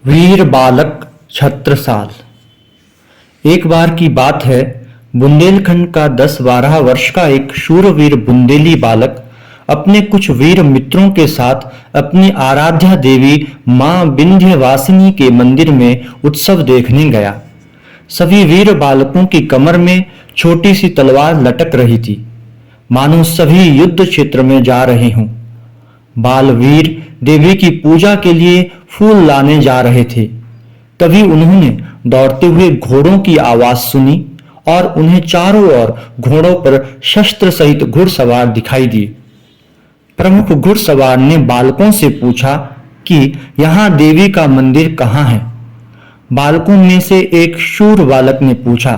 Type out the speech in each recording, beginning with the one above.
वीर बालक छत्रसाल। एक बार की बात है, बुंदेलखंड का 10-12 वर्ष का एक शूरवीर बुंदेली बालक अपने कुछ वीर मित्रों के साथ अपनी आराध्या देवी मां विंध्यवासिनी के मंदिर में उत्सव देखने गया। सभी वीर बालकों की कमर में छोटी सी तलवार लटक रही थी, मानो सभी युद्ध क्षेत्र में जा रहे हों। बालवीर देवी की पूजा के लिए फूल लाने जा रहे थे। तभी उन्होंने दौड़ते हुए घोड़ों की आवाज सुनी और उन्हें चारों ओर घोड़ों पर शस्त्र सहित घुड़सवार दिखाई दिए। प्रमुख घुड़सवार ने बालकों से पूछा कि यहाँ देवी का मंदिर कहाँ है। बालकों में से एक शूर बालक ने पूछा,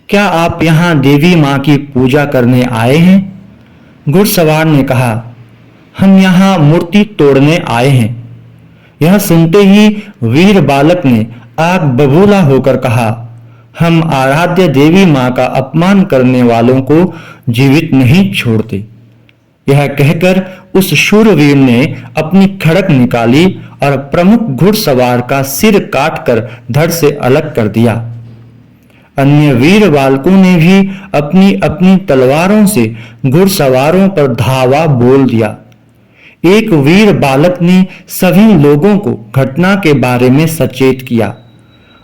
क्या आप यहाँ देवी माँ की पूजा करने आए हैं? घुड़सवार ने कहा, हम यहाँ मूर्ति तोड़ने आए हैं। यह सुनते ही वीर बालक ने आग बबूला होकर कहा, हम आराध्य देवी माँ का अपमान करने वालों को जीवित नहीं छोड़ते। यह कहकर उस शूरवीर ने अपनी खड़क निकाली और प्रमुख घुड़सवार का सिर काटकर धड़ से अलग कर दिया। अन्य वीर बालकों ने भी अपनी अपनी तलवारों से घुड़सवारों पर धावा बोल दिया। एक वीर बालक ने सभी लोगों को घटना के बारे में सचेत किया।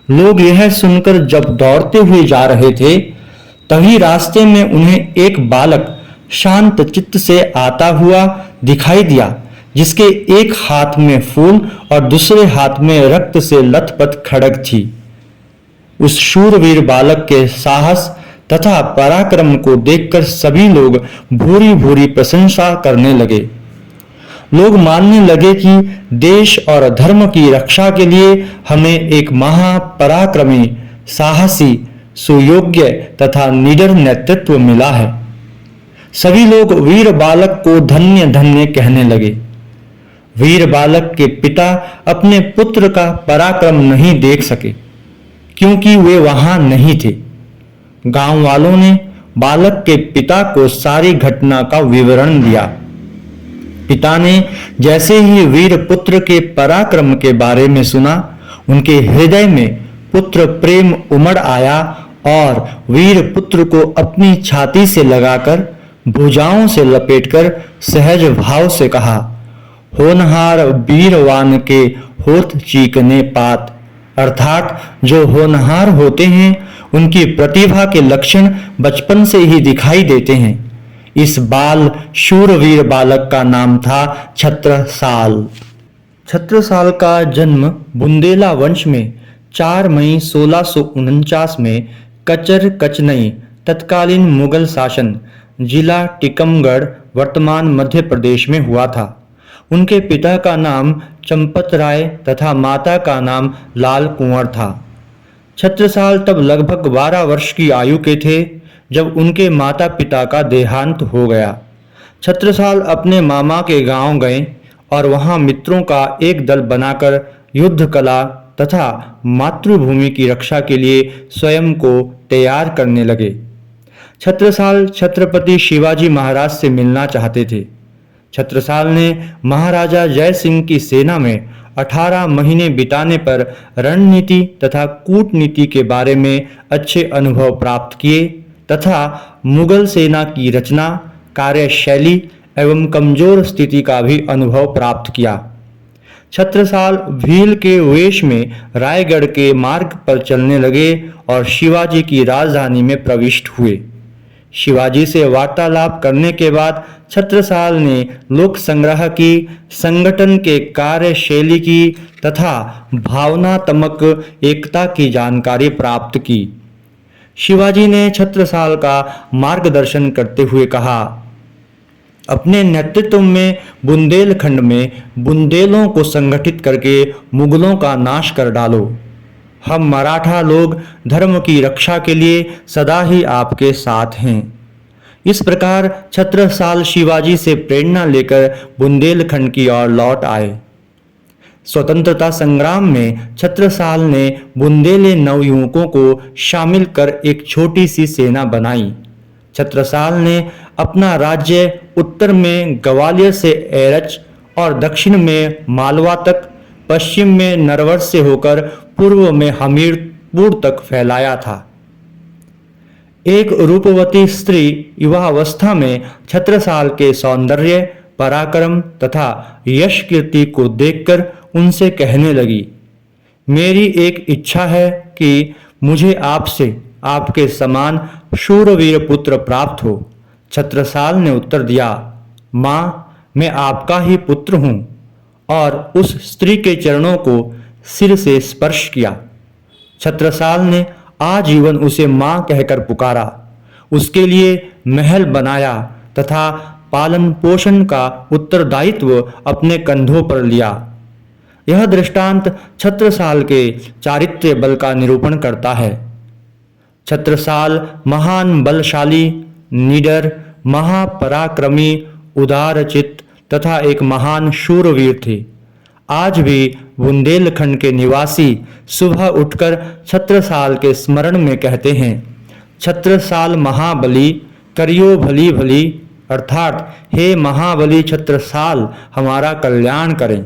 लोग यह सुनकर जब दौड़ते हुए जा रहे थे, तभी रास्ते में उन्हें एक बालक शांत चित्त से आता हुआ दिखाई दिया, जिसके एक हाथ में फूल और दूसरे हाथ में रक्त से लथपथ खड्ग थी। उस शूरवीर बालक के साहस तथा पराक्रम को देखकर सभी लोग भूरी भूरी प्रशंसा करने लगे। लोग मानने लगे कि देश और धर्म की रक्षा के लिए हमें एक महापराक्रमी, साहसी, सुयोग्य तथा निडर नेतृत्व मिला है। सभी लोग वीर बालक को धन्य धन्य कहने लगे। वीर बालक के पिता अपने पुत्र का पराक्रम नहीं देख सके, क्योंकि वे वहां नहीं थे। गांव वालों ने बालक के पिता को सारी घटना का विवरण दिया। पिता ने जैसे ही वीर पुत्र के पराक्रम के बारे में सुना, उनके हृदय में पुत्र प्रेम उमड़ आया और वीर पुत्र को अपनी छाती से लगाकर भुजाओं से लपेटकर सहज भाव से कहा, होनहार वीरवान के होत चीकने पात। अर्थात जो होनहार होते हैं, उनकी प्रतिभा के लक्षण बचपन से ही दिखाई देते हैं। इस बाल शूरवीर बालक का नाम था छत्रसाल। छत्रसाल का जन्म बुंदेला वंश में 4 मई 1649 में कचर कचनई, तत्कालीन मुगल शासन, जिला टीकमगढ़, वर्तमान मध्य प्रदेश में हुआ था। उनके पिता का नाम चंपत राय तथा माता का नाम लाल कुंवर था। छत्रसाल तब लगभग 12 वर्ष की आयु के थे जब उनके माता पिता का देहांत हो गया। छत्रसाल अपने मामा के गांव गए और वहां मित्रों का एक दल बनाकर युद्ध कला तथा मातृभूमि की रक्षा के लिए स्वयं को तैयार करने लगे। छत्रसाल छत्रपति शिवाजी महाराज से मिलना चाहते थे। छत्रसाल ने महाराजा जय सिंह की सेना में 18 महीने बिताने पर रणनीति तथा कूटनीति के बारे में अच्छे अनुभव प्राप्त किए तथा मुगल सेना की रचना, कार्यशैली एवं कमजोर स्थिति का भी अनुभव प्राप्त किया। छत्रसाल भील के वेश में रायगढ़ के मार्ग पर चलने लगे और शिवाजी की राजधानी में प्रविष्ट हुए। शिवाजी से वार्तालाप करने के बाद छत्रसाल ने लोक संग्रह की, संगठन के कार्यशैली की तथा भावनात्मक एकता की जानकारी प्राप्त की। शिवाजी ने छत्रसाल का मार्गदर्शन करते हुए कहा, अपने नेतृत्व में बुंदेलखंड में बुंदेलों को संगठित करके मुगलों का नाश कर डालो। हम मराठा लोग धर्म की रक्षा के लिए सदा ही आपके साथ हैं। इस प्रकार छत्रसाल शिवाजी से प्रेरणा लेकर बुंदेलखंड की ओर लौट आए। स्वतंत्रता संग्राम में छत्रसाल ने बुंदेले नवयुवकों को शामिल कर एक छोटी सी सेना बनाई। छत्रसाल ने अपना राज्य उत्तर में ग्वालियर से एरच और दक्षिण में मालवा तक, पश्चिम में नरवर से होकर पूर्व में हमीरपुर तक फैलाया था। एक रूपवती स्त्री युवावस्था में छत्रसाल के सौंदर्य, पराक्रम तथा यश कीर्ति को देखकर उनसे कहने लगी, मेरी एक इच्छा है कि मुझे आपसे आपके समान शूरवीर पुत्र प्राप्त हो। छत्रसाल ने उत्तर दिया, माँ, मैं आपका ही पुत्र हूँ, और उस स्त्री के चरणों को सिर से स्पर्श किया। छत्रसाल ने आजीवन उसे माँ कहकर पुकारा, उसके लिए महल बनाया तथा पालन पोषण का उत्तरदायित्व अपने कंधों पर लिया। यह दृष्टांत छत्रसाल के चारित्र्य बल का निरूपण करता है। छत्रसाल महान बलशाली, निडर, महापराक्रमी, उदारचित्त तथा एक महान शूरवीर थे। आज भी बुंदेलखंड के निवासी सुबह उठकर छत्रसाल के स्मरण में कहते हैं, छत्रसाल महाबली करियो भली भली, अर्थात हे महाबली छत्रसाल हमारा कल्याण करें।